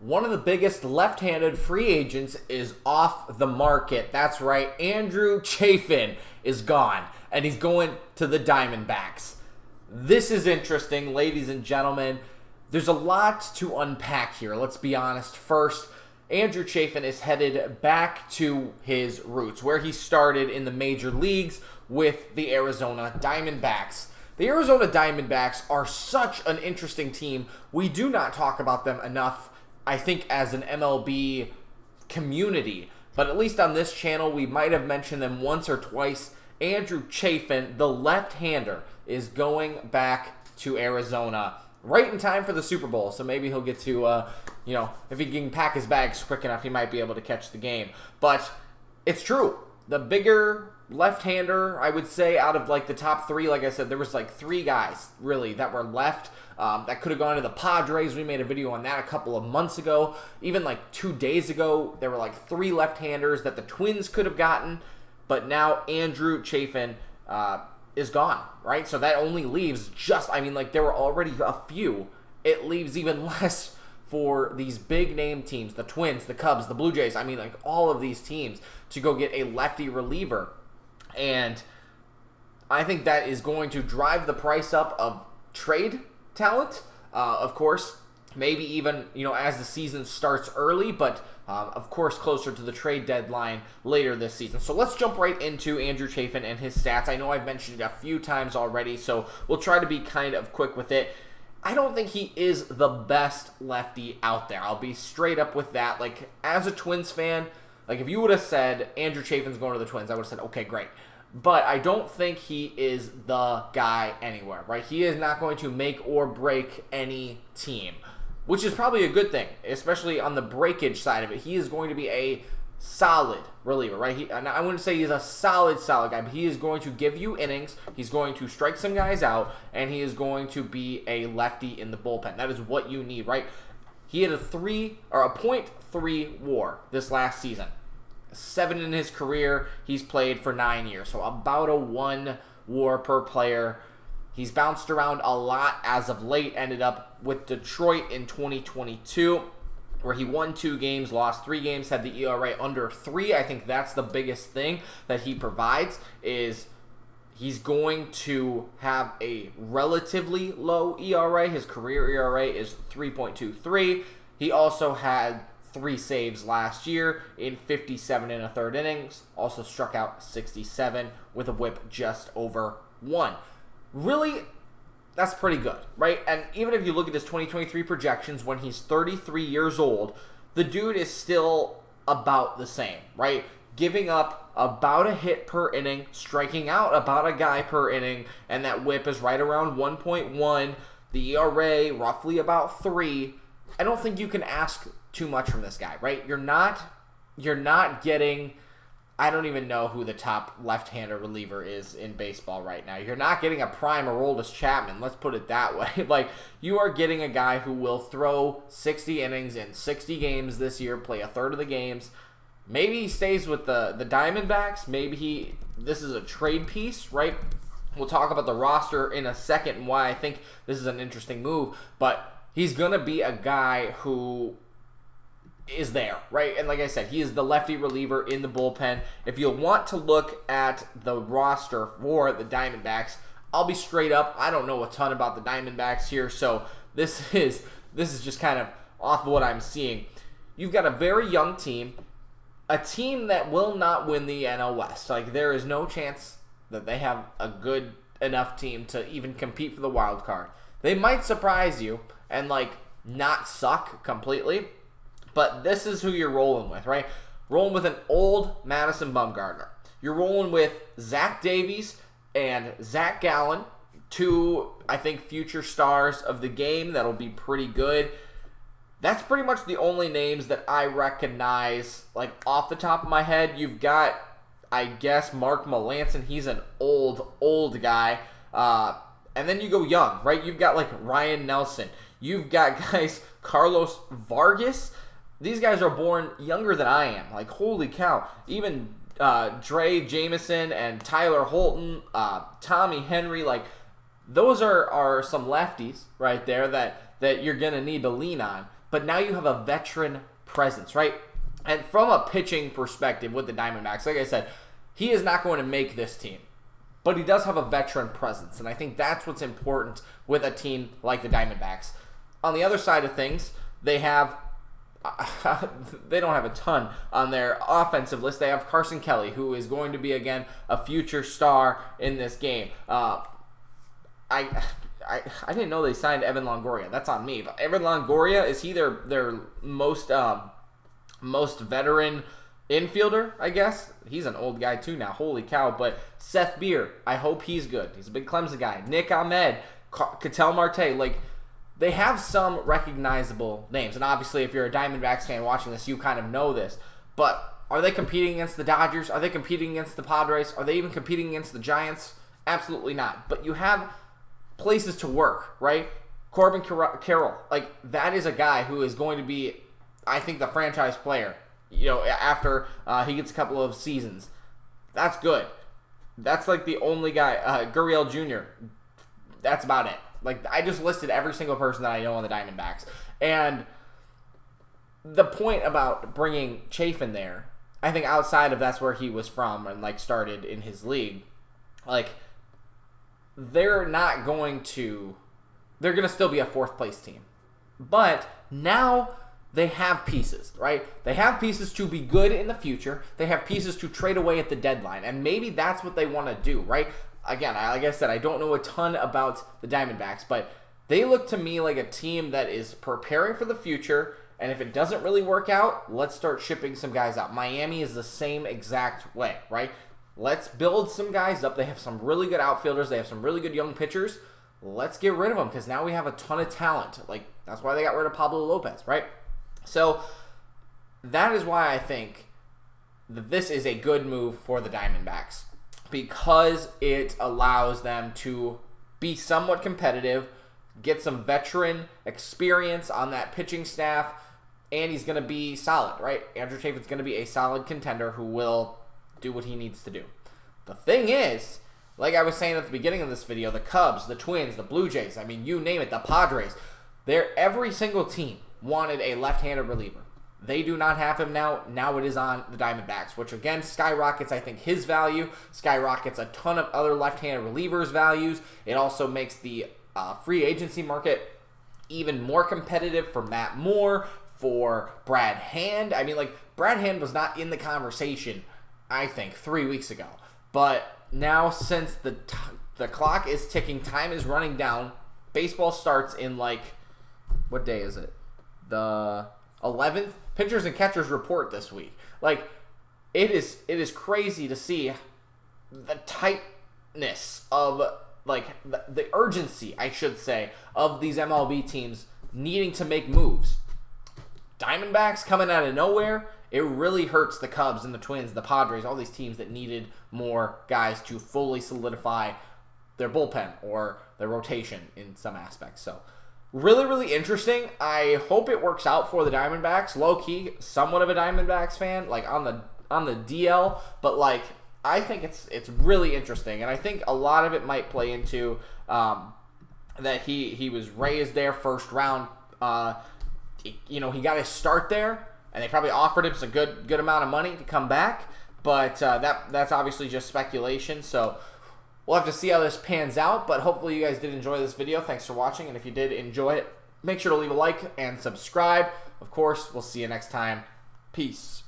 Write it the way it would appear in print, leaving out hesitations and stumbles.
One of the biggest left-handed free agents is off the market. That's right, Andrew Chafin is gone, and he's going to the Diamondbacks. This is interesting, ladies and gentlemen. There's a lot to unpack here. Let's be honest. First, Andrew Chafin is headed back to his roots, where he started in the major leagues with the Arizona Diamondbacks. The Arizona Diamondbacks are such an interesting team. We do not talk about them enough, I think, as an MLB community. But at least on this channel, we might have mentioned them once or twice. Andrew Chafin, the left-hander, is going back to Arizona right in time for the Super Bowl. So maybe he'll get to, if he can pack his bags quick enough, he might be able to catch the game. But it's true. The bigger left-hander, I would say, out of like the top three, like I said, there was like three guys really that were left that could have gone to the Padres. We made a video on that a couple of months ago. Even like 2 days ago, there were like three left-handers that the Twins could have gotten. But now Andrew Chafin is gone, right? So that only leaves there were already a few. It leaves even less for these big name teams, the Twins, the Cubs, the Blue Jays, all of these teams to go get a lefty reliever. And I think that is going to drive the price up of trade talent. Of course, maybe even, as the season starts early, but of course closer to the trade deadline later this season. So let's jump right into Andrew Chafin and his stats. I know I've mentioned it a few times already, so we'll try to be kind of quick with it. I don't think he is the best lefty out there. I'll be straight up with that. Like, as a Twins fan, if you would have said Andrew Chafin's going to the Twins, I would have said, okay, great. But I don't think he is the guy anywhere, right? He is not going to make or break any team, which is probably a good thing, especially on the breakage side of it. He is going to be a solid reliever, right? I wouldn't say he's a solid guy, but he is going to give you innings. He's going to strike some guys out, and he is going to be a lefty in the bullpen. That is what you need, right? He had a .3 WAR this last season. 7 in his career. He's played for 9 years, so about a 1 WAR per player. He's bounced around a lot as of late. Ended up with Detroit in 2022, where he won 2 games, lost 3 games, had the ERA under 3. I think that's the biggest thing that he provides, is he's going to have a relatively low ERA. His career ERA is 3.23. He also had 3 saves last year in 57 1/3 innings. Also struck out 67 with a whip just over 1. Really, that's pretty good, right? And even if you look at his 2023 projections, when he's 33 years old, the dude is still about the same, right? Giving up about a hit per inning, striking out about a guy per inning, and that whip is right around 1.1. The ERA, roughly about 3. I don't think you can ask too much from this guy, right? You're not getting, I don't even know who the top left-hander reliever is in baseball right now. You're not getting a prime Aroldis Chapman, let's put it that way. You are getting a guy who will throw 60 innings in 60 games this year, play a third of the games. Maybe he stays with the Diamondbacks. Maybe this is a trade piece, right? We'll talk about the roster in a second and why I think this is an interesting move, but he's going to be a guy who is there, right? And like I said, he is the lefty reliever in the bullpen. If you want to look at the roster for the Diamondbacks, I'll be straight up. I don't know a ton about the Diamondbacks here, so this is just kind of off of what I'm seeing. You've got a very young team, a team that will not win the NL West. There is no chance that they have a good enough team to even compete for the wild card. They might surprise you and not suck completely, but this is who you're rolling with, right? Rolling with an old Madison Bumgarner. You're rolling with Zach Davies and Zach Gallen, 2, I think, future stars of the game that'll be pretty good. That's pretty much the only names that I recognize, off the top of my head. You've got, I guess, Mark Melancon. He's an old guy. And then you go young, right? You've got, Ryan Nelson. You've got guys, Carlos Vargas. These guys are born younger than I am. Holy cow. Even Dre Jameson and Tyler Holton, Tommy Henry, those are some lefties right there that you're going to need to lean on. but now you have a veteran presence, right? And from a pitching perspective with the Diamondbacks, like I said, he is not going to make this team, but he does have a veteran presence, and I think that's what's important with a team like the Diamondbacks. On the other side of things, they have they don't have a ton on their offensive list. They have Carson Kelly, who is going to be, again, a future star in this game. I didn't know they signed Evan Longoria. That's on me. But Evan Longoria, is he their most veteran infielder, I guess? He's an old guy too now. Holy cow. But Seth Beer, I hope he's good. He's a big Clemson guy. Nick Ahmed, Ketel Marte, like, they have some recognizable names. And obviously, if you're a Diamondbacks fan watching this, you kind of know this. But are they competing against the Dodgers? Are they competing against the Padres? Are they even competing against the Giants? Absolutely not. But you have places to work, right? Corbin Carroll, like, that is a guy who is going to be, I think, the franchise player, after he gets a couple of seasons. That's good. That's like the only guy. Gurriel Jr., that's about it. Like, I just listed every single person that I know on the Diamondbacks. And the point about bringing Chafin there, I think outside of that's where he was from and, like, started in his league, like, they're going to still be a fourth place team. But now they have pieces, right? They have pieces to be good in the future. They have pieces to trade away at the deadline. And maybe that's what they want to do, right? Again, like I said, I don't know a ton about the Diamondbacks, but they look to me like a team that is preparing for the future, and if it doesn't really work out, let's start shipping some guys out. Miami is the same exact way, right? Let's build some guys up. They have some really good outfielders. They have some really good young pitchers. Let's get rid of them because now we have a ton of talent. Like, that's why they got rid of Pablo Lopez, right? So that is why I think that this is a good move for the Diamondbacks, because it allows them to be somewhat competitive, get some veteran experience on that pitching staff, and he's going to be solid, right? Andrew Chafin's going to be a solid contender who will do what he needs to do. The thing is, like I was saying at the beginning of this video, the Cubs, the Twins, the Blue Jays, I mean, you name it, the Padres, every single team wanted a left-handed reliever. They do not have him now. Now it is on the Diamondbacks, which again skyrockets, I think, his value, skyrockets a ton of other left-handed relievers' values. It also makes the free agency market even more competitive for Matt Moore, for Brad Hand. I mean, like, Brad Hand was not in the conversation, I think, 3 weeks ago. But now, since the clock is ticking, time is running down, baseball starts in, like, what day is it? The 11th? Pitchers and catchers report this week. Like, it is crazy to see the tightness of, like, the urgency, I should say, of these MLB teams needing to make moves. Diamondbacks coming out of nowhere, it really hurts the Cubs and the Twins, the Padres, all these teams that needed more guys to fully solidify their bullpen or their rotation in some aspects. So, really, really interesting. I hope it works out for the Diamondbacks. Low-key, somewhat of a Diamondbacks fan, like on the DL, but like I think it's really interesting, and I think a lot of it might play into that he was raised there first round. He got his start there, and they probably offered him some good amount of money to come back, but that's obviously just speculation. So we'll have to see how this pans out, but hopefully you guys did enjoy this video. Thanks for watching, and if you did enjoy it, make sure to leave a like and subscribe. Of course, we'll see you next time. Peace.